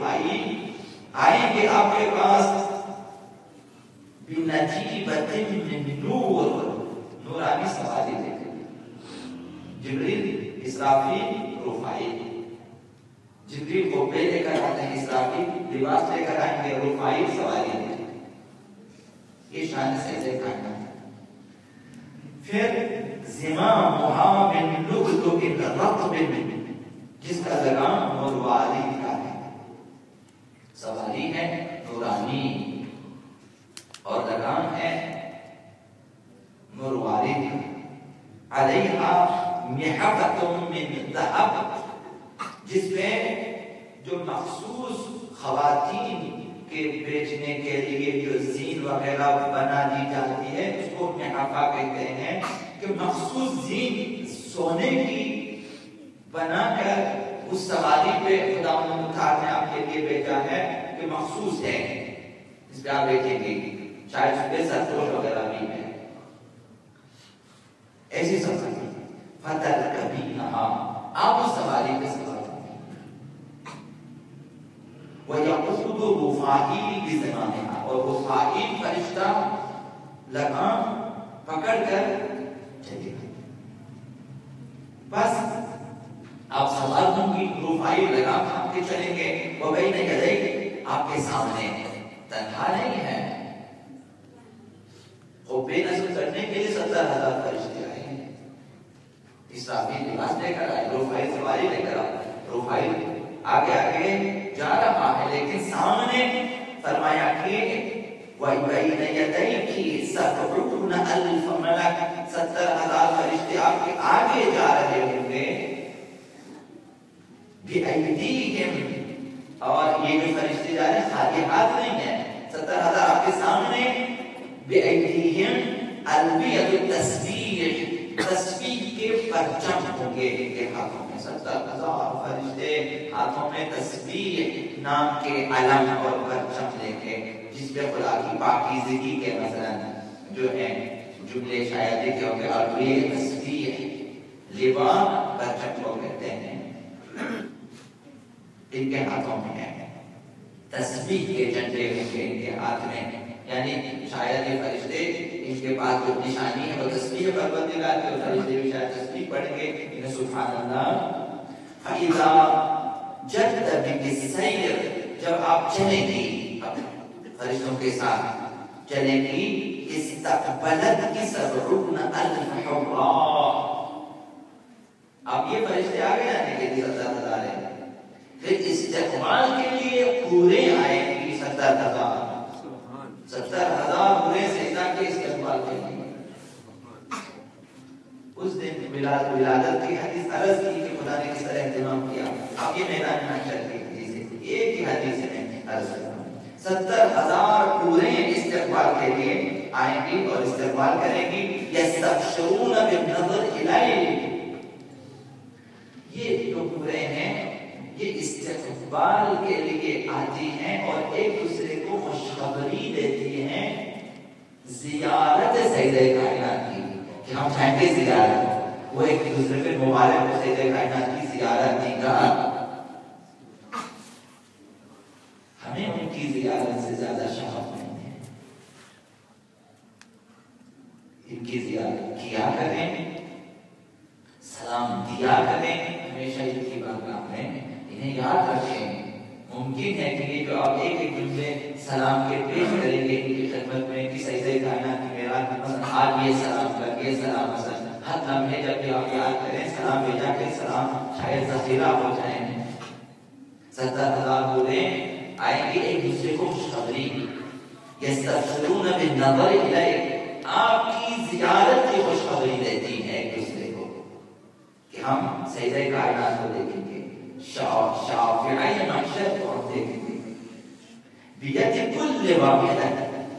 رفائی آئیں گے آپ کے پاس بنجیبۃ من نور، نورانی سواری لے کر، جبریل اسرافیل رفائی، جبریل قبے لے کر آتے ہیں، اسرافیل لباس لے کر آئیں گے، رفائی سواری لے کر، یہ شان سجدہ کائنات۔ پھر زمامها من لؤلؤ رطب، جس کا لگام مرواری کا ہے، سواری ہے نورانی اور لگام ہے مرواری کا، علیہا محفۃ من ذہب، جس میں جو مخصوص خواتین کے بیچنے کے لیے جو زین وغیرہ بنا دی جاتی ہے اس کو محفہ کہتے ہیں، کہ مخصوص زین سونے کی بنا کر اس سواری پہ خدا مختار نے آپ کے لیے بھیجا ہے، کہ مخصوص ہے، اس پہ آپ دیکھیں گے شاید اس پہ سرپوش وغیرہ بھی ہے، ایسی سواری فترکبینہا، آپ اس سواری پہ سوار وَيَقُودُ رُفَائِيلُ بِزِمَامِهَا، اور رفائیل فرشتہ لگام پکڑ کر چلے گا، بس آپ سوار ہوں گی، رفائیل لگام تھام کے چلیں گے، وَبَيْنَ يَدَيْهِ، آپ کے سامنے تنہا نہیں ہے، قبے نصب کرنے کے لیے 70,000 فرشتے آئے ہیں، اسرافیل لباس لے کر آئے، رفائیل سواری لے کر آئے، رفائیل آگے آگے جا رہا ہے، لیکن سامنے فرمایا کہ وَبَيْنَ يَدَيْكِ سَبْعُونَ أَلْفَ مَلَكٍ، 70,000 فرشتے آپ کے آگے جا رہے ہوں گے، بِأَيْدِيهِمْ، اور یہ جو فرشتے جا رہے ہیں خالی ہاتھ نہیں ہیں، 70,000 آپ کے سامنے، بِأَيْدِيهِمْ أَلْوِيَةُ التَّسْبِيحِ، تسبیح کے پرچم ہوں گے ان کے ہاتھوں میں، 70,000 فرشتے ہاتھوں میں تسبیح نام کے علم اور پرچم لے کے، جس پہ خدا کی پاکیزگی کے مثلا جو ہے جملے شاید دیکھے ہوں گے، اور یہ تسبیح لبان پرچم کو کہتے ہیں، ان کے ہاتھوں میں ہے، تسبیح کے جھنڈے ان کے ہاتھ میں، یعنی شاید یہ فرشتے ان کے پاس جو نشانی ہے وہ تسبیح پروردگار کی، فرشتے بھی شاید تسبیح پڑھیں گے، انہیں سبحان اللہ۔ فَإِذَا جَدَّ بِكِ السَّيْرُ، جب آپ چلیں گی فرشتوں کے ساتھ چلیں گی، استقبلتك 70,000 حُرَّاء، اب یہ فرشتے آگے آنے کے لیے 70,000 ہیں، پھر استقبال کے لیے پورے آئیں گی 70,000 پورے سجدہ کے استقبال کے لیے۔ اس دن ولادت کی حدیث عرض کی کہ خدا نے کس طرح اہتمام کیا، اب یہ میدان محشر کی حدیث ہے، ایک ہی حدیث میں عرض کیا، 70,000 پورے استقبال کے لیے آئیں گی اور استقبال کریں گی، یستبشرون بالنظر الیہ، یہ جو پورے ہیں یہ استقبال کے لیے آتی ہیں اور ایک دوسرے کو خوشخبری دیتی ہیں زیارت سید کائنات کی، کہ ہم چاہیں گے زیارت، وہ ایک دوسرے پہ مبارک کو سید کائنات کی زیارت دی گا، ہمیں ان کی زیارت سے زیادہ شوق نہیں ہے، ان کی زیارت کیا کریں، سلام دیا کریں، ہمیشہ ان کی بارگاہ میں انہیں یاد رکھیں۔ ممکن ہے کہ یہ جو آپ ایک ایک جملے سلام کے پیش کریں گے ان کی خدمت میں کہ سجدہ کائنات کی میراث میں مثلا آج یہ سلام کر یہ سلام، مثلا ہر لمحے جب بھی آپ یاد کریں سلام بھیجا کہ سلام شاید ذخیرہ ہو جائیں، 70,000 بولے آئیں گے ایک دوسرے کو خوشخبری، یستبشرون بالنظر الیہ، آپ کی زیارت کی خوشخبری دیتی ہے ایک دوسرے کو کہ ہم سجدہ کائنات کو دیکھیں گے، شافعی محشر کو ہم دیکھیں گے، بیت کل واحدہ،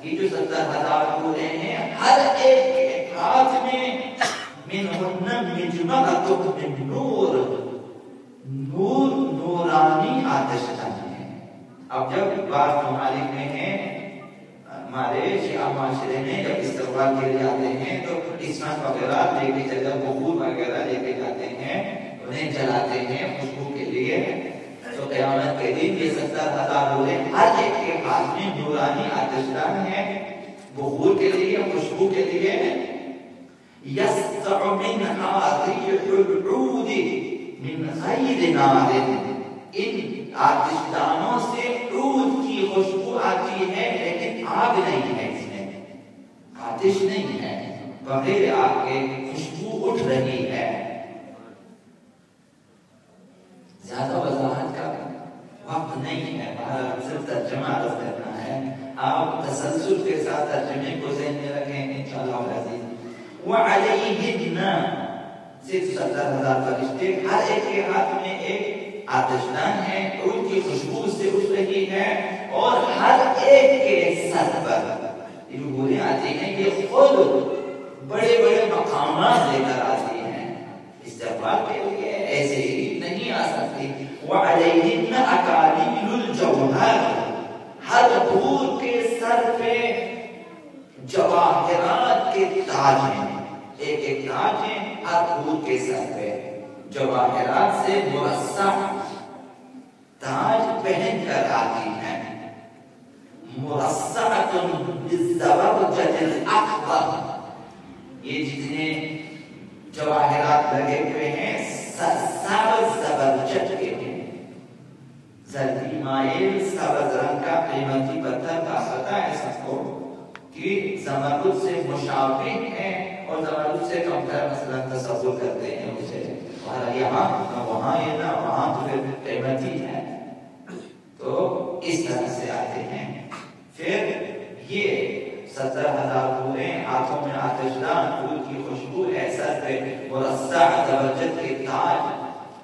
یہ جو 70,000 بولے ہیں ہر ایک کے ہاتھ میں منہن مجمرۃ من نور، نور نورانی آتش ہے۔ اب جب بعض ممالک میں ہیں، ہمارے شیعہ معاشرے میں جب استقبال کے لیے آتے ہیں تو اسمت وغیرہ لے کے چلتے، بخور وغیرہ لے کے جاتے ہیں، انہیں جلاتے ہیں خوشبو کے لیے، تو تو قیامت کے دن یہ 70,000 حوریں ہر ایک کے ہاتھ میں نورانی آتشدان ہے، بخور کے لیے، خوشبو کے لیے. يسطع منها ريح العود من غیر نار. ان آتشدانوں سے عود کی خوشبو آتی ہے لیکن آگ نہیں ہے، اس میں آتش نہیں ہے، بغیر آگ کے خوشبو اٹھ رہی ہے. زیادہ وضاحت کا وقت نہیں ہے، صرف ترجمہ عرض کرنا ہے. آپ تسلسل کے ساتھ ترجمے کو ذہن میں رکھیں انشاءاللہ العزیز. وعلیہن 70,000 فرشتے، ہر ایک کے ہاتھ میں ایک آتشدان ہے، عود کی خوشبو سے اٹھ رہی ہے، اور ہر ایک کے سر پر یہ جو حوریں آتی ہیں یہ خود بڑے بڑے مقامات لے کر آتی ہیں استقبال کے لیے، ایسے ہی نہیں آ سکتی. وعلیہن اکالیل الجوہر، ہر حور کے سر پہ جواہرات کے تاج ہیں، ایک ایک تاج ہے ہر حور کے سر پہ، جواہرات سے مرصع تاج پہن کر آتی ہیں. مرصعۃ بالزبرجد الاخضر، یہ جتنے جواہرات لگے ہوئے ہیں سبز زبرجد کے ہیں. زردی مائل سبز رنگ کا قیمتی پتھر کا پتہ ہے سب کو کہ زمرد سے مشابہ ہے، اور زمرد سے کم تر مثلا تصور کرتے ہیں اسے، اور یہاں نہ وہاں یہ نہ وہاں تو پھر قیمتی ہے، تو اس طرح سے آتے ہیں. پھر یہ 70,000 حوریں ہاتھوں میں آتشدان، عود کی خوشبو ہے، سر پہ مرصع زبرجد کے تاج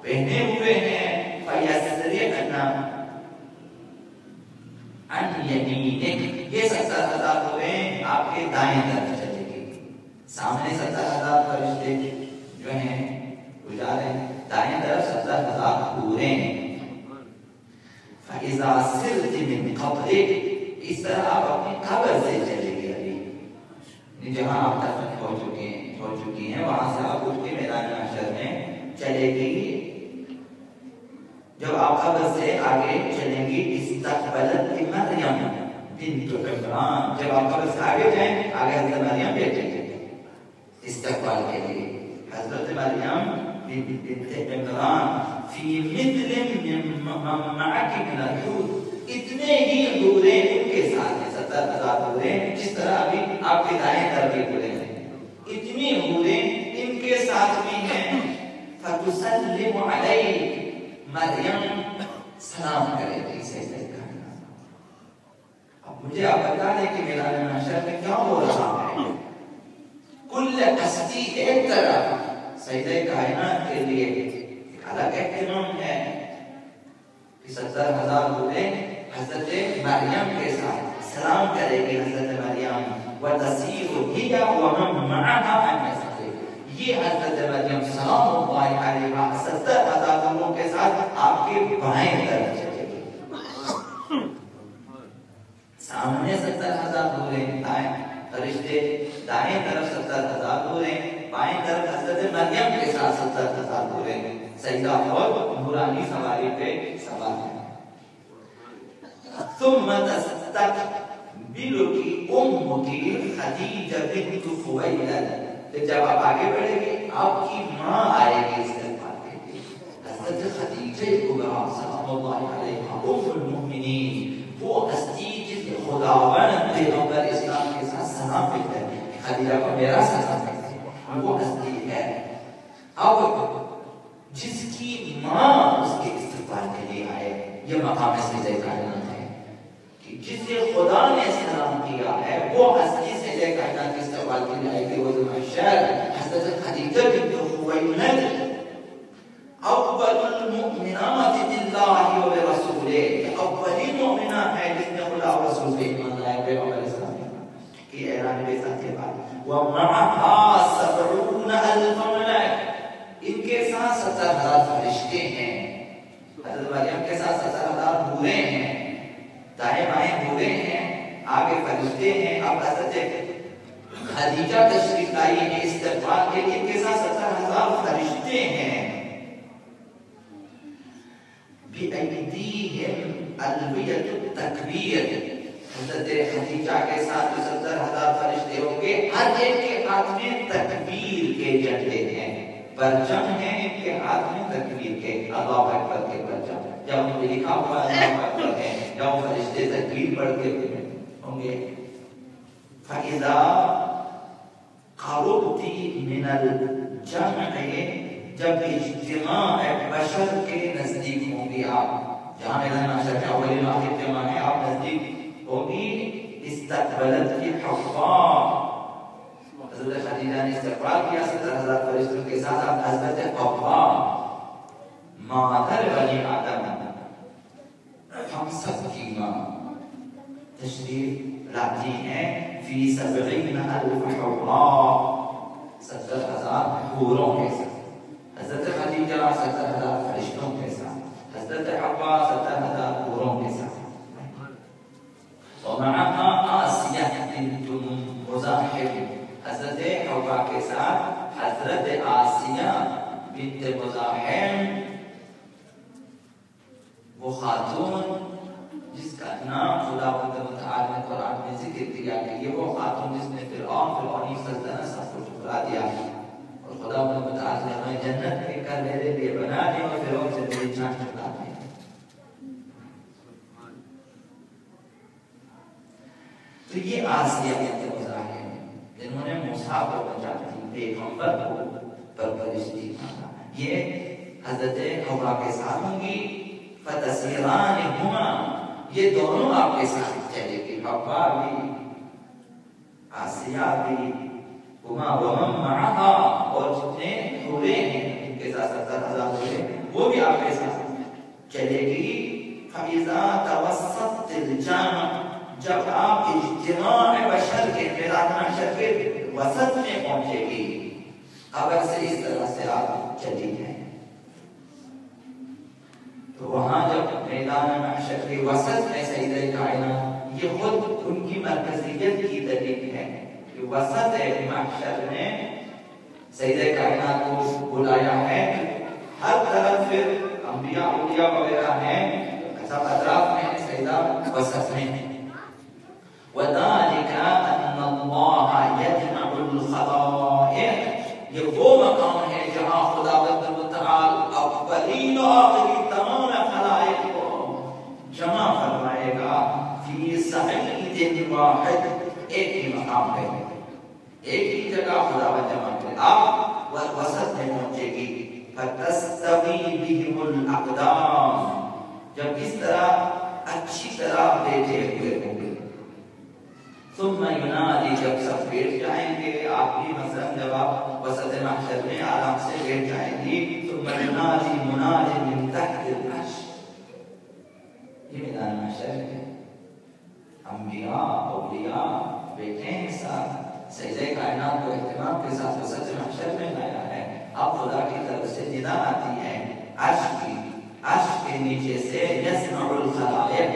پہنے ہوئے ہیں. فَيَسْرِعْنَ عَنْ يَمِينِكَ، یہ 70,000 حوریں آپ کے دائیں طرف چلے گی. سامنے 70,000 فرشتے جو ہیں وہ جا رہے ہیں، دائیں طرف 70,000 حوریں. فَإِذَا سِرْتِ مِنْ قَبْرِكَ، اس طرح آپ اپنی قبر سے چلے گی. ابھی جہاں آپ دفن ہو چکی ہیں وہاں سے آپ اٹھ کے میدان محشر میں چلے گی. جب آپ قبر سے آگے چلیں گی، استقبلت مریم بنت عمران، جب آپ قبر سے آگے جائیں آگے حضرت مریم بیٹھیں گے استقبال کے لیے. حضرت مریم بنت عمران فی مثل من معک من الحور، اتنے ہی حوریں ان کے ساتھ ہیں، 70,000 حوریں جس طرح ابھی آپ کے دائیں طرف کی حوریں ہیں، اتنی حوریں ان کے ساتھ بھی ہیں. فتسلم علیک، مریم سلام کرے گی سجدہ کرنا. اب مجھے آپ بتا دیں کہ میدان محشر میں کیا ہو رہا ہے. کل ہستی ایک طرف سجدہ کائنات کے لیے ایک الگ اہتمام ہے کہ 70,000 حوریں حضرت مریم کے ساتھ سلام کرے گی. حضرت مریم وَتَسِيرُ هِيَ وَمَن مَعَهَا عَنْ يَسَارِهِ، یہ حضرت مریم سلام اللہ علیہ 70,000 لوگوں کے ساتھ آپ کے بائیں طرف چلے گی. سامنے 70,000 حوریں، دائیں فرشتے دائیں طرف 70,000 حوریں، بائیں طرف حضرت مریم کے ساتھ 70,000 حوریں سجدہ اور نورانی سواری پہ سوار ہیں. ثم تستقبلك امك خدیجہ بنت خویلد، جب آپ آگے بڑھیں گے آپ کی ماں آئے گی استقبال کے لیے. حضرت خدیجہ کبریٰ سلام اللہ علیہا ام المؤمنین، وہ ہستی جس نے خداوند پیغمبر اسلام کے ساتھ سلام بھیجا ہے، خدیجہ کو میرا سلام ہے، وہ ہستی ہے. اب جس کی ماں اس کے استقبال کے لیے آئے، یہ مقام سجدہ کائنات ہے کہ جسے خدا نے سلام کیا ہے وہ ہستی سجدہ کائنات کے استقبال کے لیے آئے گی. وہ محشر حضرت خدیجہ بنت خویلد اول المؤمنات باللہ و برسولہ، اولین مومنہ ہے جس نے خدا و رسول پہ ایمان لایا، پیغمبر اسلام کی اعلان کے ساتھ یہ بات. وَمَعَهَا 70,000 ملائکہ، ان کے ساتھ 70,000 فرشتے ہیں. حضرت مریم کے ساتھ 70,000 حوریں ہیں، دائیں بائیں حوریں ہیں، آگے فرشتے ہیں. اب حضرت خدیجہ تشریف لائی ہے استقبال کے لیے، ان کے ساتھ 70,000 فرشتے ہیں. بِأَيْدِيهِمْ أَلْوِيَةُ التَّكْبِيرِ حضرت خدیجہ کے ساتھ 70,000 فرشتے ہوں گے، ہر ایک کے ہاتھ میں تکبیر کے جھنڈے ہیں، پرچم ہیں ان کے ہاتھ میں تکبیر کے، اللہ اکبر کے پرچم، جب لکھا ہوا اللہ اکبر ہے جب فرشتے تکبیر پڑھ کے ہوں گے۔ فَإِذَا قَرُبْتِ مِنَ الْجَمْعِ جب اجتماع بشر کے نزدیک ہوں گی آپ، جہاں میدان محشر کے اولین آخر اجتماع ہے، آپ نزدیک ہوگی، استقبلت کی حفاظ حضرت خدیجہ نے استقبال کیا 70,000 فرشتوں کے ساتھ، اب حضرت حفاظ مادر بنی آدم ہم سب کی ماں تشریف لاتی ہیں، فی 70,000 حفاظ 70,000 حوروں کے ساتھ، حضرت خدیجہ 70,000 فرشتوں کے ساتھ، حضرت حوا 70,000 حوروں کے ساتھ، ومعها آسیہ بنت مزاحم، حضرت حوا کے ساتھ حضرت آسیہ بنت مزاحم، وہ خاتون جس کا نام خدا متعال نے قرآن میں ذکر کیا کہ یہ وہ خاتون جس نے فرعونی سلطنت سب کو ٹھکرا دیا، اور خدا متعال نے ہمیں جنت کے گھر میرے لیے بنا دی اور فرعون سے میری جان چھڑا دی۔ تو یہ آسیہ بنت مزاحم جنہوں نے موسیٰ کو بچا دی، پیغمبر کو پرورشتی مانگا، یہ حضرت حوا کے ساتھ ہوں گی، فَتَسِيرَانِهُمَا یہ دونوں آپ کے ساتھ چلے گی، حوا بھی آسیہ بھی، ہما ومن معها اور جتنے حورے ہیں ان کے ساتھ 70,000 حورے وہ بھی آپ کے ساتھ چلے گی۔ فَإِذَا تَوَسَّطْتِ الْجَامَعَ جب آپ اجتماع بشر کے میدان محشر کے وسط میں پہنچے گی، اگر سے اس طرح سے آپ چلی ہیں تو وہاں جب میدان محشر کے وسط میں سیدہ کائنات، یہ خود ان کی مرکزیت کی دلیل ہے کہ وسط محشر میں سیدہ کائنات کو بلایا ہے، ہر طرف پھر انبیاء اولیاء وغیرہ ہیں، سب اطراف میں سیدہ وسط میں ہے۔ وَذَلِكَ أَنَّ اللَّهَ يَجْمَعُ الْخَلَائِقَ یہ وہ مقام ہے جہاں خدا متعال اولین و آخری تمام خلائق کو جمع فرمائے گا، فی صعید واحد ایک ہی مقام ہے، ایک ہی جگہ خدا جمع کرے، آپ وسط میں پہنچے گی، فَتَسْتَوِي بِهِمُ الْأَقْدَامِ جب اس طرح اچھی طرح بیٹھے ہوئے ہوں گے، ثم ینادی جب سب بیٹھ جائیں گے، آپ بھی مثلا جب آپ وسط محشر میں آرام سے بیٹھ جائیں گی، ثم ینادی منادی من تحت العرش یہ میدان محشر ہے، انبیاء اولیاء بیٹھے ہیں ساتھ، سجدہ کائنات کو اہتمام کے ساتھ وسط محشر میں لایا ہے، اب خدا کی طرف سے ندا آتی ہے عرش کے نیچے سے، یسمع الخلائق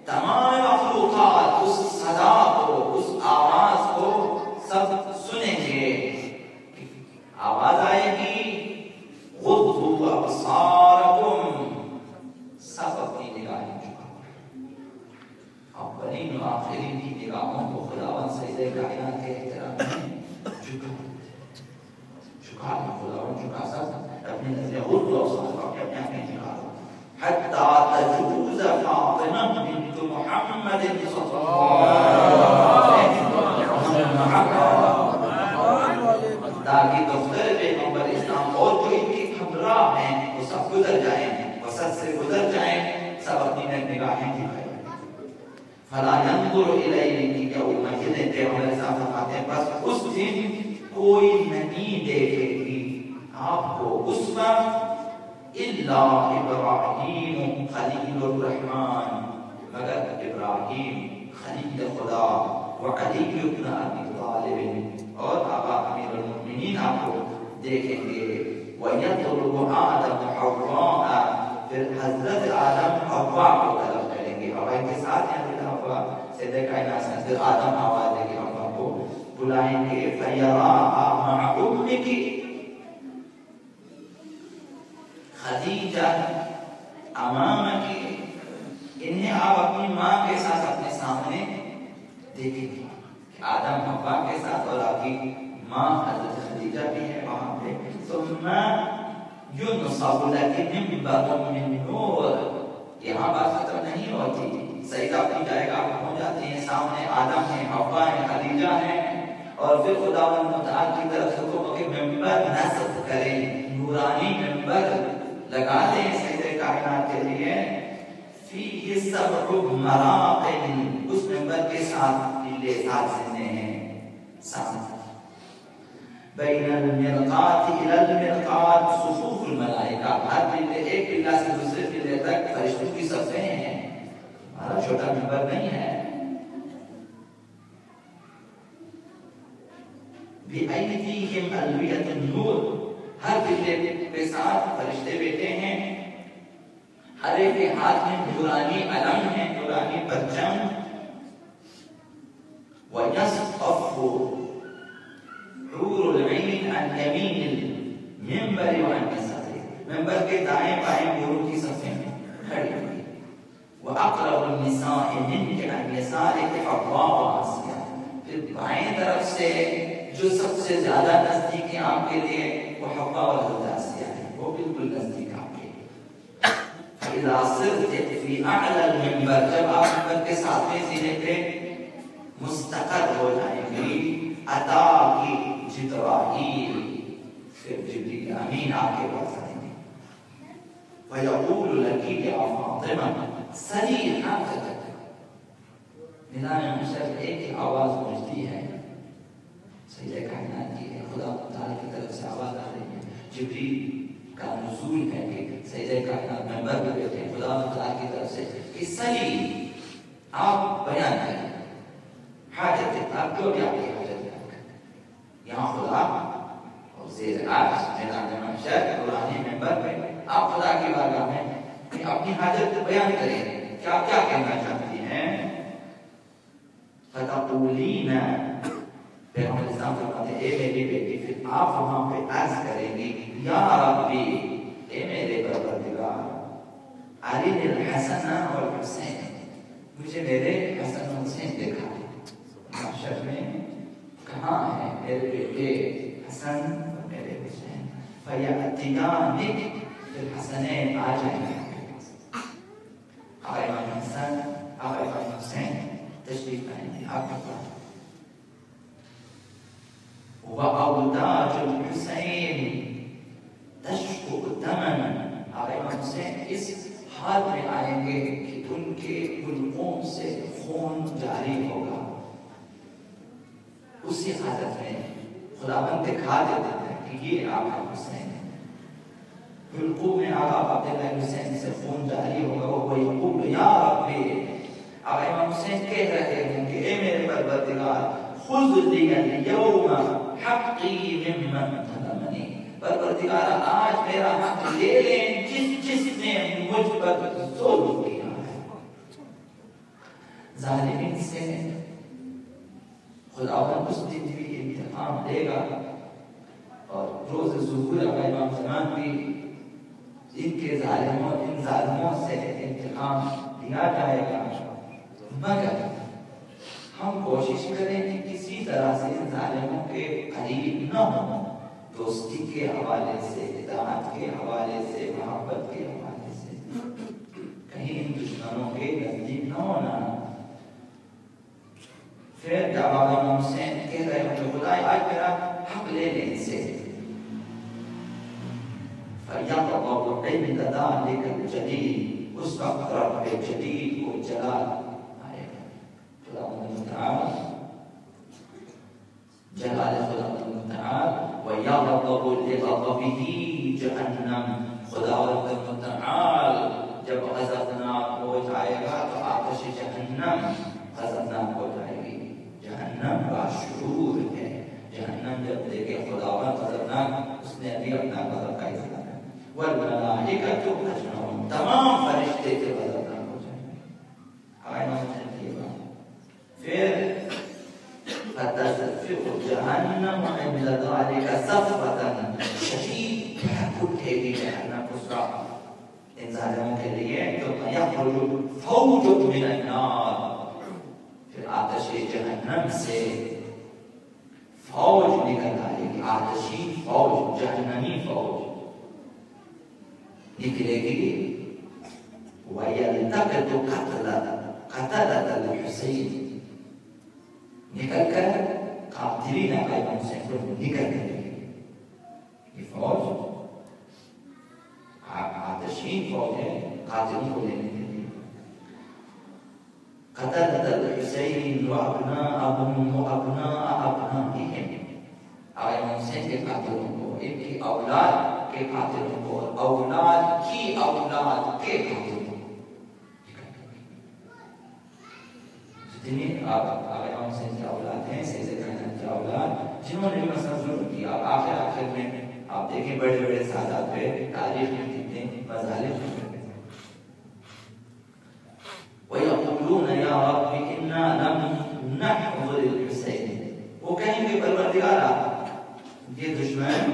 تمام مخلوقات اس صدا کو، اس آواز کو سب سنیں گے، آواز آئے گی، غضوا ابصارکم سب اپنی نگاہیں جھکاؤ، اولین و آخرین کی نگاہوں کو خداوند سجدہ کائنات کے احترام میں جھکا خداوند جھکا سکتا اپنی نظریں غضوا ابصارکم اپنے آنکھیں جھکا حتی تجوز فاطمہ بنت محمد صلی اللہ علیہ وسلم تاکہ دختر پیغمبر اسلام اور جو ان کے ہمراہ ہیں وہ سب گزر جائیں، وسط سے گزر جائیں، سب اپنی نگاہیں جھکائیں، فلا ينظر الیک یومئذ پیغمبر اسلام فرماتے ہیں بس اس دن کوئی نہیں دیکھے گی آپ کو اس وقت الا ابراہیم خلیل الرحمن مگر ابراہیم خلیل خدا وعلی ابن ابی طالب اور آبا امیر المؤمنین آپ کو دیکھیں گے، وَيَطْلُبُ آدم حواء پھر حضرت آدم حوا کو طلب کریں گے، حوا کے ساتھ ہیں حضرت حوا سیدہ کائنات سے حضرت آدم آواز دے گے، حوا کو بلائیں گے، فَيَرَاهَا مَعَ أُمِّكِ خدیجہ امام کی، انہیں آپ اپنی ماں کے ساتھ اپنے سامنے دیکھیں گے، آدم حوا کے ساتھ، اور آپ کی ماں حضرت خدیجہ بھی ہے وہاں پہ. ثم ينصب لك منبر من نور. یہاں بات ختم نہیں ہوتی، سجدہ اپنی جائے گا پہنچ جاتے ہیں، سامنے آدم ہے، حوا ہے، خدیجہ ہے، اور پھر خداوند متعال کی طرف سے حکم کہ ممبر نصب کریں، نورانی ممبر لگا دیں سجدہ کائنات کے لیے. فیہ سبع مراقب، اس ممبر کے ساتھ پلے 7 زندے ہیں، 7 بین المرقات الى المرقات صفوف الملائکہ، ہر پلے ایک پلہ سے دوسرے پلے تک فرشتوں کی صفیں ہیں، ہمارا چھوٹا ممبر نہیں ہے. بأیدیہم الویۃ النور، ہر پلے کے ساتھ فرشتے بیٹھے ہیں، ہر ایک کے ہاتھ میں نورانی علم ہے، نورانی پرچم. وَيَصْطَفُّ حور العین عن یمین المنبر وعن یسارہ، منبر کے دائیں بائیں حوروں کی صفیں کھڑی ہوئی. وَأَقْرَبُ النِّسَاءِ مِنْكَ عَنْ يَسَارِكَ حَوَّاءُ وَآسِیَا، پھر بائیں طرف سے جو سب سے زیادہ نزدیک ہے آپ کے لیے وہ حوا اور حضرت آسیہ ہے، وہ بالکل نزدیک آپ کے لیے. فَإِذَا صِرْتَ فِي أَعْلَى الْمِنْبَرِ، جب آپ منبر کے 7ویں زینے پہ مستقر ہو جائیں گی، عطا کی جبرائیل، پھر جبریل امین آپ کے پاس آئیں گے. وَيَقُولُ لَكِ يَا فَاطِمَةَ سَلِي حَاجَتَكَ، میدان محشر ایک آواز پہنچتی ہے، سجدہ کائنات کی ہے، خدا تعالیٰ کی طرف سے آواز آ رہی ہے، جبریل کا نزول ہے کہ سجدہ کائنات ممبر پہ بیٹھے ہیں، خدا تعالیٰ کی طرف سے کہ سلی، آپ بیان کریں حاجت ہے، آپ جو بھی آپ کی حاجت ہے. یہاں خدا اور زیر عرش میدان محشر قرآنی ممبر پہ آپ خدا کی بارگاہ میں اپنی حاجت بیان کریں کہ آپ کیا کہنا چاہتی ہیں. فَتَقُولِينَ، پیغمبر اسلام فرماتے ہیں اے میری بیٹی، پھر آپ وہاں پہ عرض کریں گی یا ربی، اے میرے پروردگار، ارنی الحسن والحسین، مجھے میرے حسن و حسین دکھا دے. محشر میں کہاں ہے میرے بیٹے حسن اور میرے حسین؟ فَيَأْتِيَانِكَ، پھر حسنین آ جائیں گے، آقا امام حسن آقا امام حسین تشریف لائیں گے آپ کے پاس. وَأَوْدَاجُ الْحُسَيْنِ تَشْفُقُ دَمًا، آقا امام حسین اس حال میں آئیں گے کہ ان کے حلقوں سے خون جاری ہوگا. اسی حالت میں خداوند دکھا دیتا ہے کہ یہ آقا حسین ہے. حلقوں میں آقا عبداللہ حسین سے خون جاری ہوگا. وہ یقول یا ربی، آقا امام حسین کہہ رہے ہیں کہ اے میرے پروردگار، خذ لی اليوم حقی ممن ظلمنی، پروردگار آج میرا حق لے لیں جس نے مجھ پر ظلم کیا ہے. ظالمین سے خداوند اس دن بھی انتقام دے گا، اور روز ظہور آقا امام زمان بھی ان کے ظالموں سے انتقام دیا جائے گا. مگر ہم کوشش کریں کہ کسی طرح سے ظالموں کے قریب نہ ہوں، دوستی کے حوالے سے، اطاعت کے حوالے سے، محبت کے حوالے سے، کہیں ان دشمنوں کے نزدیک نہ ہونا. پھر جب آقا امام حسین کہہ رہے ہیں کہ خدا آج میرا حق لے لیں ان سے، فَيَقْضَبُ عِنْدَ ذَلِكَ الْجَلِيلِ، اس وقت رب جلیل و جلال آئے گا. خدا متعال جلال خدا متعال. وَيَغْضَبُ لِغَضَبِهِ جَهَنَّمْ، خدا متعال جب غضبناک ہو جائے گا تو آتش جہنم غضبناک ہو جائے گی. جہنم کا شعور ہے، جہنم جب دیکھے خداوند غضبناک، اس نے ابھی اپنا غضب کا اظہار ہے. والملائکۃ اجمعون، تمام فرشتے کے غضبناک ہو جائیں گے. پھر فتزفر جہنم عند ذلك صفوة شدید، اٹھے گی جہنم اس وقت ان ظالموں کے لیے تو یخرج فوج من النار، پھر آتش جہنم سے فوج نکل آئے گی، آتشی فوج، جہنمی فوج نکلے گی۔ وَيَلْتَقِطُ قَتَلَةَ الْحُسَيْنِ، نکل کر قاتلین امام حسین کو نکل کرے گی۔ یہ فوج آتشین فوج ہے قاتلوں کو لینے کے لیے۔ قَتَلَةَ الْحُسَيْنِ وَأَبْنَاءَهُمْ وَأَبْنَاءَ أَبْنَائِهِمْ، امام حسین کے قاتلوں کو، ان کی اولاد کے قاتلوں کو، اور اولاد کی اولاد کے قاتلوں کو، جتنی امام حسین کی اولاد ہیں، سید کائنات کی اولاد، جنہوں نے مثلا ظلم کیا، آخر میں آپ دیکھیں بڑے بڑے سادات پہ تاریخ میں کتنے مظالم ہیں۔ وَيَقُولُونَ يَا رَبِّ إِنَّا لَمْ نَحْضُرِ الْحُسَيْنِ، وہ کہیں گے پروردگارا، یہ دشمن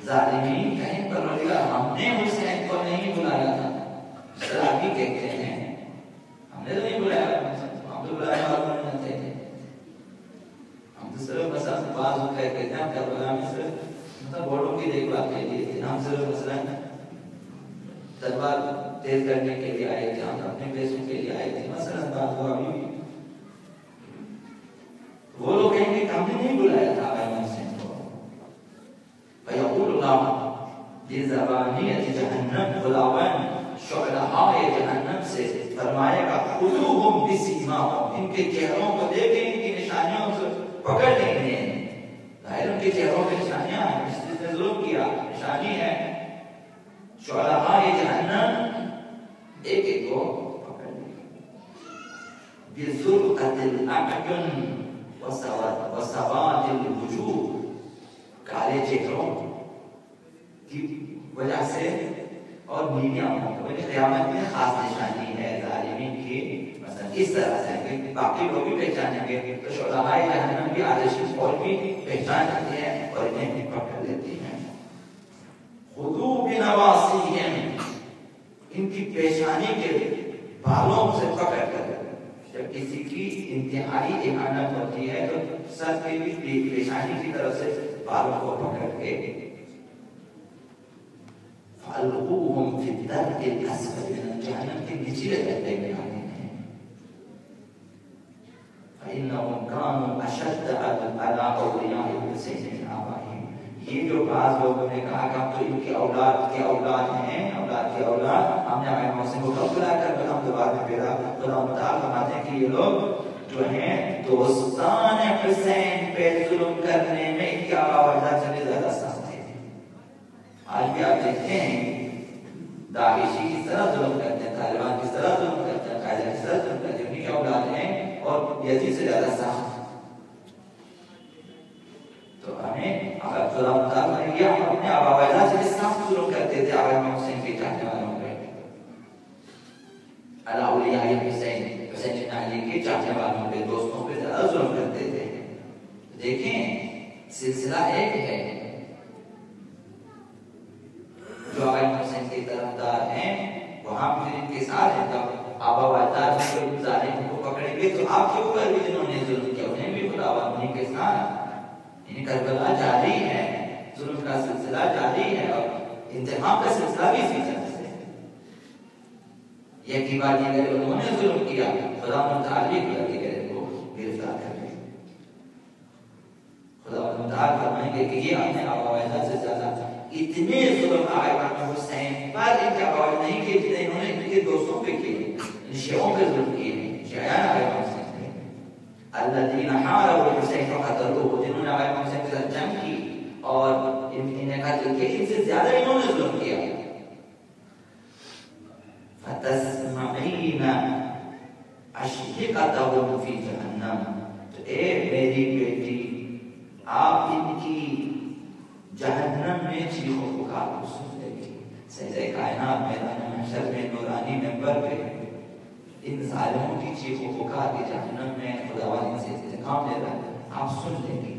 ظالمین کہیں پروردگار ہم نے حسین کو نہیں بلایا تھا، شرابی کہتے ہیں ہم نے تو نہیں بلایا، ہم تو بلانے والوں نے تھے، ہم تو صرف بس بعض کہتے ہیں کربلا میں صرف بورڈوں کی دیکھ بھال کے لیے تھے، ہم صرف مثلا تلوار تیز کرنے کے لیے آئے تھے، ہم اپنے پیسوں کے لیے آئے تھے، مثلا بات ہوا ابھی وہ لوگ کہیں گے کہ ہم نے نہیں بلایا تھا امام حسین کو۔ فیقول اللہ بزبانیت جہنم، خداوند شعلہائے جہنم سے فرمائے گا خذوہم بسیماہم، ان کے چہروں کو دیکھیں، ان کی نشانیوں سے پکڑ لیں گے، ظاہر ان کے چہروں پہ نشانیاں ہیں، جس نے ظلم کیا نشانی ہے، شعلہائے جہنم ایک ایک کو پکڑ لیں گے، بزرقۃ الاعین وسواد الوجوہ، کالے چہروں کی وجہ سے اور نیلیاں ہوتی ہیں، قیامت میں خاص نشانی ہے ظالمین کی، مثلا اس طرح سے کہ باقی لوگ بھی پہچانیں گے، تو شعلہائے جہنم بھی آتشی فوج بھی پہچان لیتے ہیں اور انہیں بھی پکڑ لیتی ہیں۔ خذوا بنواصیہم، ان کی پیشانی کے بالوں سے پکڑ کر، جب کسی کی انتہائی اہانت ہوتی ہے تو سر کی پیشانی کی طرف سے بالوں کو پکڑ کے فَأَلْقُوهُمْ فِي الدَّرْكِ الْأَسْفَلِ مِنَ الجَّحِيمِ، کے نچلے درجے میں آنے ہیں۔ فَإِنَّهُمْ كَانُوا أَشَدَّ عَلَىٰ أَوْلِيَاءِ الْحُسَيْنِ مِنْ آبَائِهِمْ، یہ جو بعض لوگوں نے کہا کہ ہم تو ان کی اولاد کے اولاد ہیں، اولاد کی اولاد، ہم نے امام حسین کو کب بلایا کر ہم دوبارہ میں پیدا، خدا متعال فرماتے ہیں کہ یہ لوگ جو ہیں دوستان حسین پہ ظلم کرنے میں ان کی آوازہ سے زیادہ سخت ہے۔ آج بھی آپ دیکھتے ہیں داعشی کس طرح ظلم کرتے ہیں، طالبان کس طرح ظلم کرتے ہیں، قاعدہ کس طرح ظلم کرتے ہیں، انہیں کی اولاد ہیں اور یزید سے زیادہ سخت۔ تو ہمیں اگر خدا متعال نے یہ ہم اپنے آبا سے سخت ظلم کرتے تھے امام حسین کے چاہنے والوں پہ، علی اولیاء حسین، حسین بن علی کے چاہنے والوں پہ، دوستوں پہ زیادہ ظلم کرتے تھے۔ دیکھیں سلسلہ ایک ہے، جو امام حسین کے طرفدار ہیں وہ ہم پھر ان کے ساتھ ہیں، تب آبا و اجداد کے ظالموں کو پکڑیں گے تو آپ کے اوپر بھی جنہوں نے ظلم کیا انہیں بھی خداوند انہیں کے ساتھ، یعنی کربلا جاری ہے، ظلم کا سلسلہ جاری ہے اور انتقام کا سلسلہ بھی اسی طرح سے ہے۔ یہ کی بات یہ کہ انہوں نے ظلم کیا، خدا متعالی کو گرفتار کر لیں، خدا متعال فرمائیں گے کہ یہ اپنے آبا و اجداد سے زیادہ اتنے ظلم امام حسین پر ان کے آبا نہیں کیے جتنے انہوں نے ان کے دوستوں پہ کیے، شیعوں پہ ظلم کیے ہیں، شیعان امام حسین تھے، الذین حاربوا الحسین فقتلوہ، جنہوں نے امام حسین کے ساتھ جنگ کی اور انہیں قتل کیا، ان سے زیادہ انہوں نے ظلم کیا۔ فتسمعین اشحقتهم فی جہنم، تو اے میری بیٹی آپ ان کی جہنم میں چیخ و پکار کو سن لے گی۔ سجدہ کائنات میدان محشر میں نورانی منبر پہ ان ظالموں کی چیخ و پکار کی جہنم میں خداوند سے انتقام لے رہا ہے، آپ سن لیں گی۔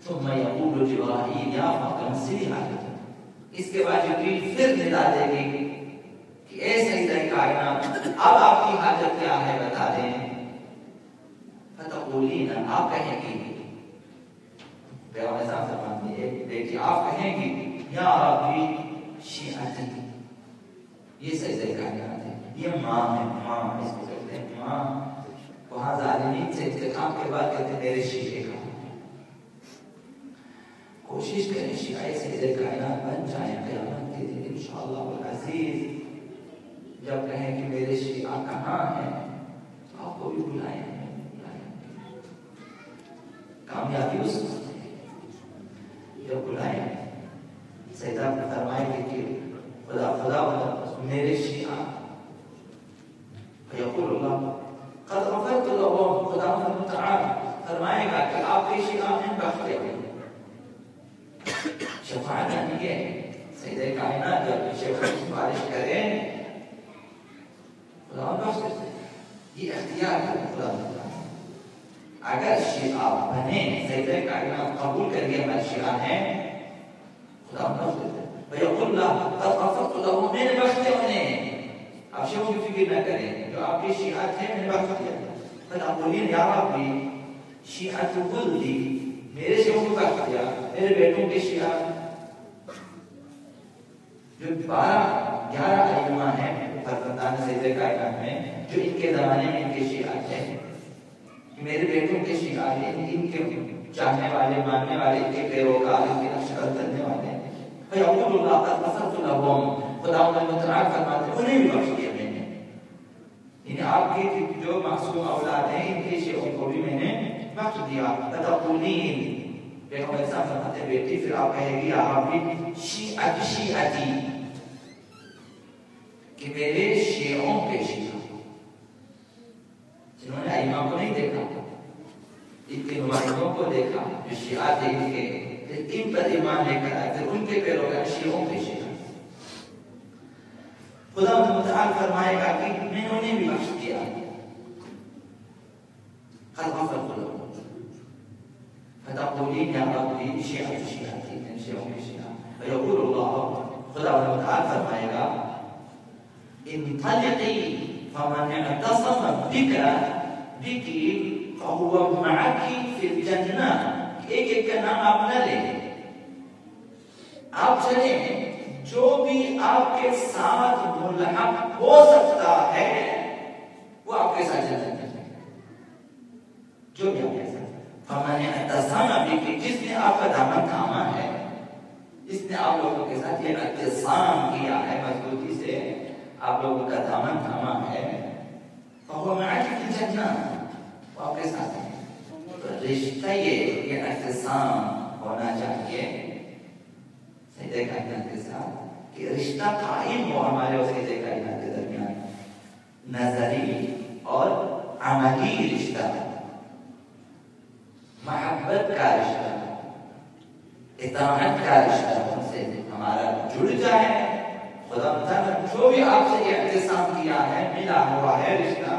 ثم یقول جبرائیل یا فاطمہ سلی علیہ، اس کے بعد جبریل پھر ندا دے گی کہ اے سیدہ کائنات اب آپ کی حاجت کیا ہے بتا دیں. فتقولین آپ کہیں گی پیغمبر صاحب فرماتے ہیں دیکھیے آپ کہیں گی یا ربی شیعتی. یہ سیدہ کائنات ہے, یہ ماں ہے, ماں اس کو کہتے ہیں ماں. وہاں ظالمین سے انتقام کے بعد کہتے ہیں میرے شیعے کا. کوشش کریں شیعہ سیدہ کائنات بن جائیں قیامت کے دن انشاءاللہ العزیز. جب کہیں کہ میرے شیعہ کہاں ہیں آپ کو بھی بلائیں, کامیابی اس وقت ہے جب بلائیں. سیدہ فرمائے گی کہ خدا خدا میرے شیعہ فیقول اللہ قد غفرت لهم. خدا تعالی فرمائے گا کہ آپ کے شیعہ ہیں بخشے ہوئے. شفاعت نہیں ہے سیدہ کائنات جب شیخ سفارش کریں خدا بخش دیتے. یہ اختیار ہے خدا تعالی. اگر شیعہ بنے سیدہ کائنات قبول کر کے ہمارے شیعہ ہیں خدا بخش دیتے. فیقول اللہ قد غفرت لهم میں نے بخش دیا انہیں. آپ شیخ کی فکر نہ کریں جو آپ کے شیعہ تھے میں نے بخش دیا. فتقولین یا ربی شیعت ولدی میرے شیعوں کو بخش دیا. میرے بیٹوں کے شیعہ جو 11 ائمہ ہیں فرزندان سیدہ کائنات میں جو ان کے زمانے میں ان کے شیعہ تھے, میرے بیٹوں کے شیعہ ان کے چاہنے والے ماننے والے ان کے پیروکار ان کے نقش قدم کرنے والے. فیقول اللہ قد غفرت لهم. خدا متعال فرماتے ہیں انہیں بھی بخش دیا میں نے. یعنی آپ کی جو معصوم اولاد ہیں ان کے شیعوں کو بھی میں نے بخش دیا. فتقولین پیغمبر صاحب فرماتے ہیں بیٹی پھر آپ کہے گی آپ بھی شیعت شیعتی کہ میرے شیعوں کے شیعہ جنہوں نے ائمہ کو نہیں دیکھا ان کے نمائندوں کو دیکھا جو شیعہ تھے ان کے ان پر ایمان لے کر آئے پھر ان کے پیروکار شیعوں کے شیعہ. خدا متعال فرمائے گا کہ میں نے انہیں بھی بخش دیا. قد غفرت لهم. فتقولین یا ربی شیعت شیعتی من شیعوں کے شیعہ. فیقول اللہ خدا متعال فرمائے گا انطلقی فمن اعتصم بک فهو معك في الجنہ. ایک ایک کا نام آپ نہ لیں, آپ چلیں جو بھی آپ کے ساتھ ملحق ہو سکتا ہے وہ آپ کے ساتھ جنت میں جو بھی آپ کے ساتھ. فمن اعتصم بک جس نے آپ کا دامن تھاما ہے, جس نے آپ لوگوں کے ساتھ یہ اعتصام کیا ہے مضبوطی سے آپ لوگوں کا دامن تھاما ہے فهو معك في الجنہ وہ آپ کے ساتھ ہے. رشتہ یہ اعتصام ہونا چاہیے سیدہ کائنات کے ساتھ کہ رشتہ قائم ہو ہمارے اور سیدہ کائنات کے درمیان. نظری اور عملی رشتہ, محبت کا رشتہ, اطاعت کا رشتہ ان سے ہمارا جڑ جائے. خدا تعالیٰ جو بھی آپ سے یہ اعتصام کیا ہے ملا ہوا ہے رشتہ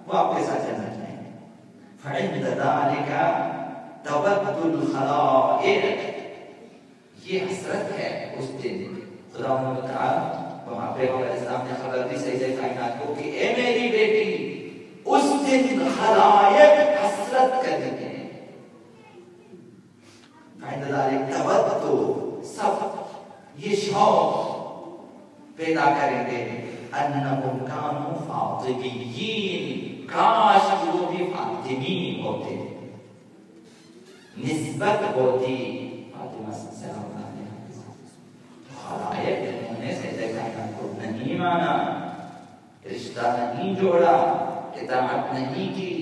وہ آپ کے ساتھ جنت میں. فعند ذلك تود الخلائق. یہ حسرت ہے اس دن. خدا تعالی وہاں پیغمبر اسلام نے خبر دی سیدہ کائنات کو کہ اے میری بیٹی اس دن خلائق حسرت کریں گے. فعند ذلك تود سب یہ شوق پیدا کریں گے انہم کانوا فاطمیین, کاش وہ بھی فاطمی ہوتے, نسبت ہوتی فاطمہ سے خلائق انہوں نے سیدہ کائنات کو نہیں مانا, رشتہ نہیں جوڑا, اطاعت نہیں کی,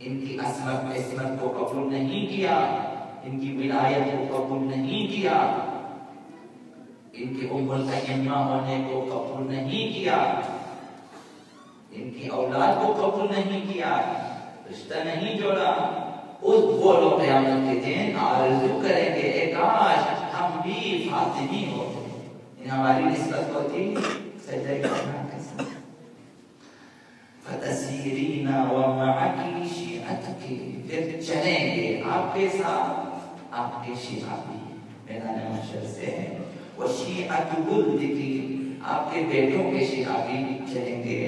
ان کی عصمت کو قبول نہیں کیا, ان کی ولایت کو قبول نہیں کیا, ان کی ام الائمہ ہونے کو قبول نہیں کیا, ان کی اولاد کو قبول نہیں کیا, رشتہ نہیں جوڑا. اس وہ لوگ قیامت کے دن آرزو کریں گے اے کاش ہم بھی فاطمی ہوتے, ہماری نسبت ہوتی سیدہ کائنات کے ساتھ. فتسیرین ومعکی شیعتک, پھر چلیں گے آپ کے ساتھ آپ کے شیعہ بھی میدان محشر سے. وشیعت ولدکی، آپ کے بیٹوں کے شیعہ بھی چلیں گے،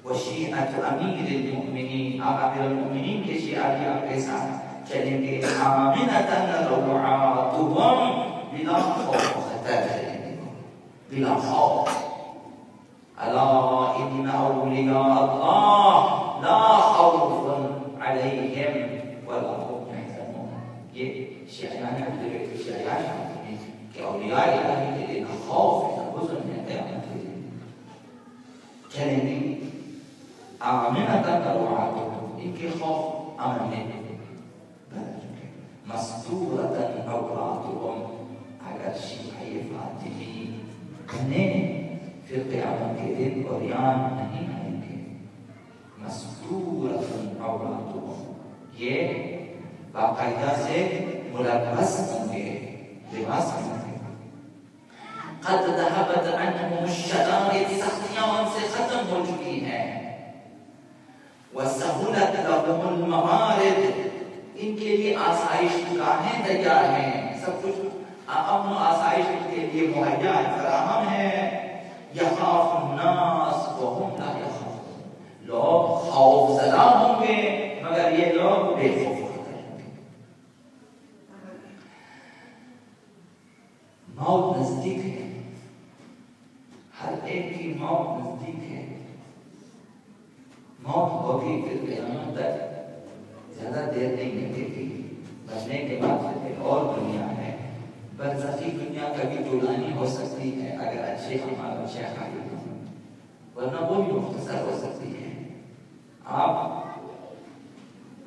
وشیعت امیر المؤمنین، آپ امیر المؤمنین کے شیعہ بھی آپ کے ساتھ چلیں گے، آمنتاً روعاتهم بلا خوف و خطر چلیں گے، بلا خوف. الا ان اولیاء اللہ لا خوف علیہم ولا هم يحزنون. یہ شیعیان عبدالبیت شیعیان ہیں کہ اولیاء الہی کے لیے نہ خوف ہے نہ حزن ہے قیامت کے لیے. چلیں گے آمنتاً روعاتهم، ان کے خوف امن میں مستورتاً عوراتهم، اگر شیعہ فاطمی بنے پھر قیامت کے دن عریان نہیں آئیں گے. مستورتاً عوراتهم، یہ باقاعدہ سے ملبس ہوں گے، لباس ہوں گے. قد ذهبت عنهم الشدائد، سختیاں ان سے ختم ہو چکی ہیں. وسهلت لهم الموارد، ان کے لیے آسائش گاہیں تیار ہیں، سب کچھ امن و آسائش ان کے لیے مہیا فراہم ہے. یخاف الناس وهم لا یخافون، لوگ خوف زدہ ہوں گے مگر یہ لوگ بے خوف ہوں گے. موت نزدیک ہے، ہر ایک کی موت نزدیک ہے. موت ہوگی پھر قیامت تک زیادہ دیر نہیں لگے گی. مرنے کے بعد پھر اور دنیا ہے، برزخی دنیا کبھی طولانی ہو سکتی ہے اگر اچھے ہمارے اچھے خالی ہوں، ورنہ وہ بھی مختصر ہو سکتی ہے. آپ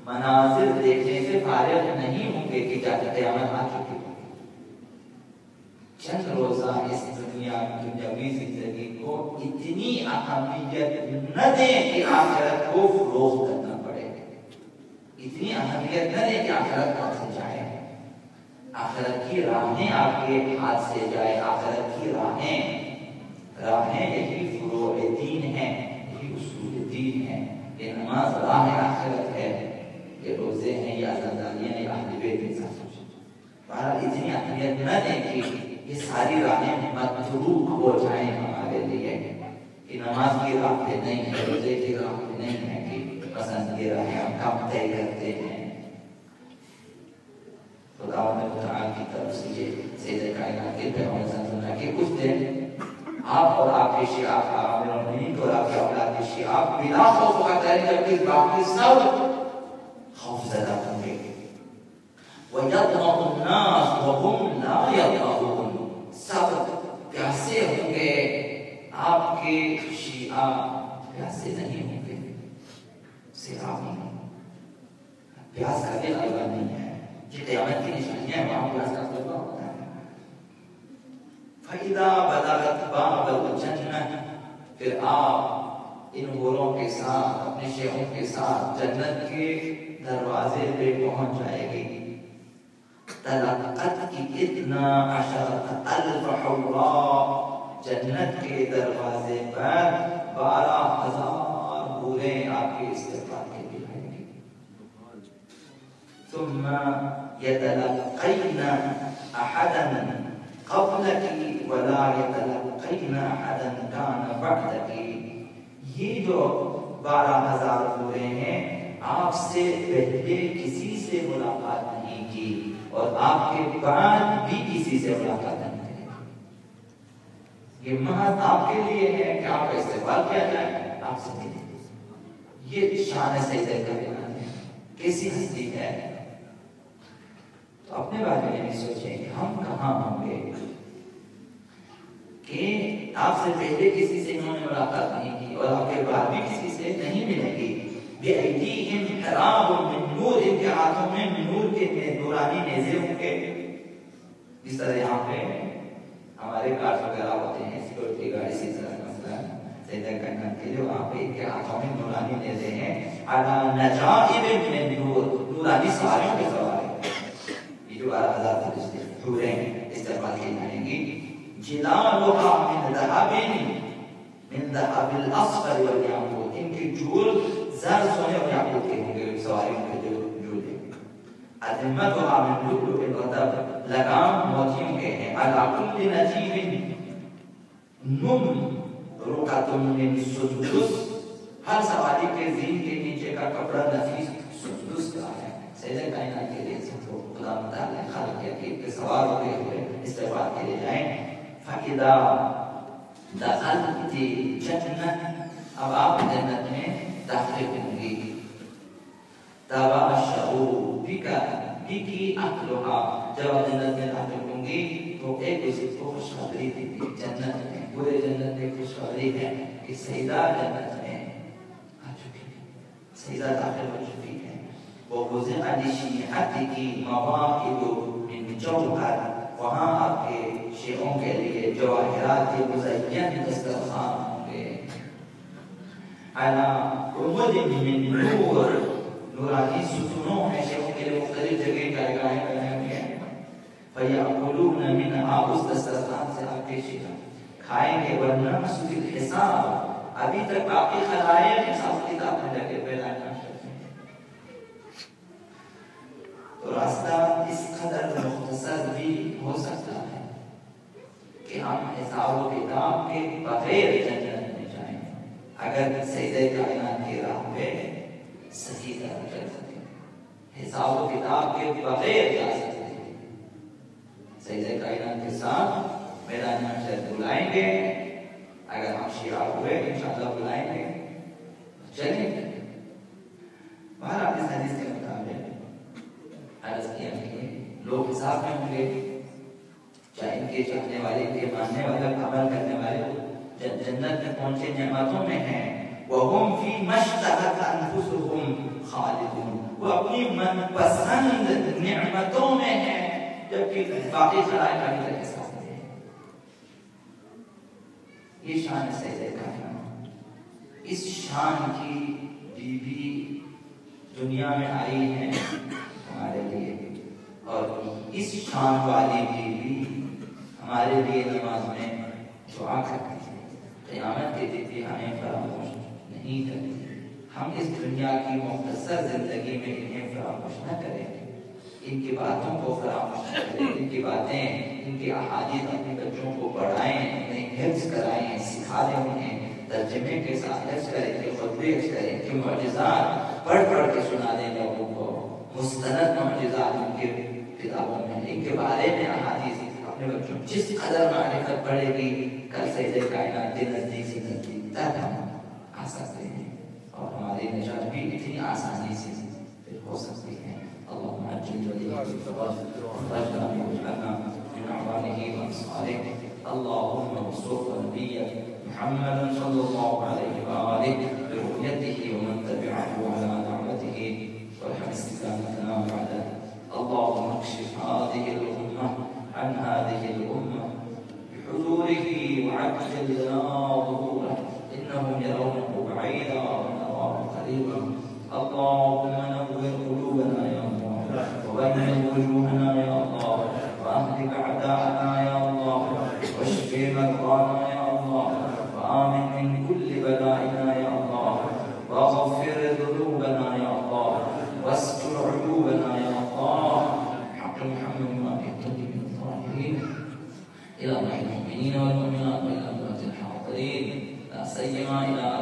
مناظر دیکھنے سے فارغ نہیں ہوں گے کہ جاتے قیامت آ چکی ہے. چند روزہ اس دنیاوی زندگی کو اتنی اہمیت نہ دیں کہ آخرت کو فروغ کرنا پڑے، اتنی اہمیت نہ دیں کہ آخرت ہاتھ سے جائے. آخرت کی راہیں آپ کے ہاتھ سے جائے. آخرت کی راہیں یہی فروع دین ہیں، یہی اصول دین ہیں. یہ نماز راہ آخرت ہے، یہ روزے ہیں، یہ عزاداریاں ہیں، یہ اہل بیت کے ساتھ. بہرحال اتنی اہمیت نہ دیں کہ یہ ساری راہیں متروک ہو جائیں ہمارے لیے، کہ نماز کی راہ پہ نہیں ہے، روزے کی راہ پہ نہیں ہے، کہ پسند یہ راہیں ہم کم طے کرتے ہیں. خداوند تعالی کی طرف سے یہ سید کائنات کے پیغمبر صلی اللہ علیہ وسلم کہ کچھ دن آپ اور آپ کے شیعہ امیر المؤمنین اور آپ کے اولاد کے شیعہ بلا خوف کا کریں، جبکہ باقی سب خوف زدہ ہوں گے. وَيَطْمَعُ النَّاسُ وَهُمْ لَا يَطْمَعُونَ، سب پیاسے ہوں گے، آپ کے شیعہ پیاسے نہیں ہوں گے. سیراب نہیں، پیاس کا بھی غلبہ نہیں ہے. یہ قیامت کی نشانیاں ہیں، وہاں پیاس کا غلبہ ہوتا ہے. فَإِذَا بَلَغَتْ بَابَ الْجَنَّةِ، پھر آپ ان حوروں کے ساتھ اپنے شیخوں کے ساتھ جنت کے دروازے پہ پہنچ جائے گی. تلقت کی اتنا 12,000 حورا، جنت کے دروازے پر 12,000 حوریں آپ کے استقبال کے لیے آئیں گی. ثم يتلقين أحدا قبلك ولا يتلقين أحدا كان بعدك. یہ جو 12,000 حوریں ہیں آپ سے پہلے کسی سے ملاقات نہیں کی اور آپ کے بعد بھی کسی سے ملاقات نہیں کی. یہ محض آپ کے لیے ہے کہ آپ کا استقبال کیا جائے، آپ سے ملے. یہ شان سیدہ کا بیان ہے. کیسی ہستی ہے. تو اپنے بارے میں بھی سوچیں کہ ہم کہاں ہوں گے کہ آپ سے پہلے کسی سے انہوں نے ملاقات نہیں کی اور آپ کے بعد بھی کسی سے نہیں ملیں گی. بِأَيْدِيهِمْ حِرَابٌ مِّن نُّورٍ، ان کے ہاتھوں میں نور کے نورانی نیزے ہوں گے. اس طرح یہاں پہ ہمارے کار وغیرہ ہوتے ہیں، سیکورٹی گارڈ اسی طرح مثلا سیدہ کائنات کے لیے وہاں پہ ان کے ہاتھوں میں نورانی نیزے ہیں. عَلَى نَجَائِبٍ مِّن نُّور، نورانی سواریوں کے سوار ہیں. یہ جو 12,000 فرشتے حوریں استقبال کی جائیں گی. جِلَالُهَا مِن ذَهَبٍ من ذهب الاصفر والياقوت، ان کے جول زر سونے اور یاقوت کے ہوں گے. سواری کے جو جول ہیں أتمتها من لؤلؤ الغضب لگام موتیوں کے ہیں على كل نجيب نمرقة من سدس ہر سواری کے زین کے نیچے کا کپڑا نفیس سدس کا ہے سیدہ کائنات کے لیے سب کو خدا مطالعہ خالق یقین کے سوار ہوئے استغفار کے لیے جائیں فَإِذَا دَخَلْتِ جَنَّةً اب آپ جنت میں داخل ہوں گی تَبَاشَعُوا بِكَ بِكِ أَهْلُهَا جب آپ جنت میں داخل ہوں گی تو ایک دوسرے کو خوشخبری دی جنت میں پورے جنت میں خوشخبری ہے کہ سیدہ جنت میں آ چکی ہے سیدہ داخل ہو چکی ہے وَوُزِعَ لِشِيعَتِكِ مَوَاقِدُ مِنْ جَوْهَرٍ وہاں آپ کے شیعوں کے لیے جواہرات کے مزین دسترخوان ہوں گے عَلَى عُمُدٍ مِّن نُور نورانی ستونوں میں شیعوں کے لیے مختلف جگہ جائگاہیں بنے ہوئے ہیں فَيَأْكُلُونَ مِنْهَا اس دسترخوان سے آپ کے شیعہ کھائیں گے وَالنَّفْسُ بِالْحِسَابِ ابھی تک باقی خلائق حساب کتاب میں لگے پیدا نہ کرتے ہیں تو راستہ اس قدر مختصر بھی ہو سکتا ہے کہ ہم حساب و کتاب کے بغیر جنت میں جائیں اگر سیدہ کائنات کی راہ پہ صحیح طرح چل سکیں حساب و کتاب کے بغیر جا سکتے ہیں سیدہ کائنات کے ساتھ میدان محشر بلائیں گے اگر ہم شیعہ ہوئے انشاءاللہ بلائیں گے چلیں گے بہرحال اس حدیث کے مطابق عرض کیا کہ لوگ حساب میں ہوں گے چاہے ان کے چاہنے والے ان کے ماننے والے عمل کرنے والے جنت میں پہنچے نعمتوں میں ہیں وَهُمْ فِي مَشْتَهَتْ أَنفُسُهُمْ خَالِدُونَ وہ اپنی من پسند نعمتوں میں ہیں جبکہ باقی خلائق ابھی تک حساب میں ہیں یہ شان سیدہ کائنات اس شان کی بیوی دنیا میں آئی ہے ہمارے لیے اور اس شان والی بیوی ہمارے لیے نماز میں دعا کرتی ہے قیامت کے دن بھی ہمیں فراموش نہیں کرتی ہم اس دنیا کی مختصر زندگی میں انہیں فراموش نہ کریں ان کی باتوں کو فراموش نہ کریں ان کی باتیں ان کی احادیث اپنے بچوں کو پڑھائیں انہیں حفظ کرائیں سکھا دیں انہیں ترجمے کے ساتھ حفظ کریں کہ خطبے حفظ کریں کہ معجزات پڑھ کے سنا دیں لوگوں کو مستند معجزات ان کے کتابوں میں ان کے بارے میں احادیث اپنے بچوں جس قدر معرفت پڑھے گی کل سیدہ کائنات کے نزدیک سے نزدیک تک ہم آ سکتے ہیں اور ہماری نجات بھی اتنی آسانی سے ہو سکتی ہے اللہم اجل ولیہ رجنا مجلنا من اعوانه وانصاره اللہم وصف نبی محمد صلی اللہ علیہ وآلہ برؤیته ومن تبعه على دعوته وارحم استقامتنا بعده اللهم اكشف هذه الأمة عن هذه الأمة بحضوره وعجل لنا ظهوره إنهم يرونه بعيدا ونراه قريبا اللهم نور قلوبنا يا الله وبين وجوهنا يا الله وأهلك أعداءنا يا الله واشف مرضانا يا الله وآمن من كل بلائنا يا الله واغفر ذنوبنا يا الله واستر عيوبنا يا الله حق محمد وآله من الطاهرين إلى الله المؤمنين والمؤمنات وإلى أموات الحاضرين لا سيما إلى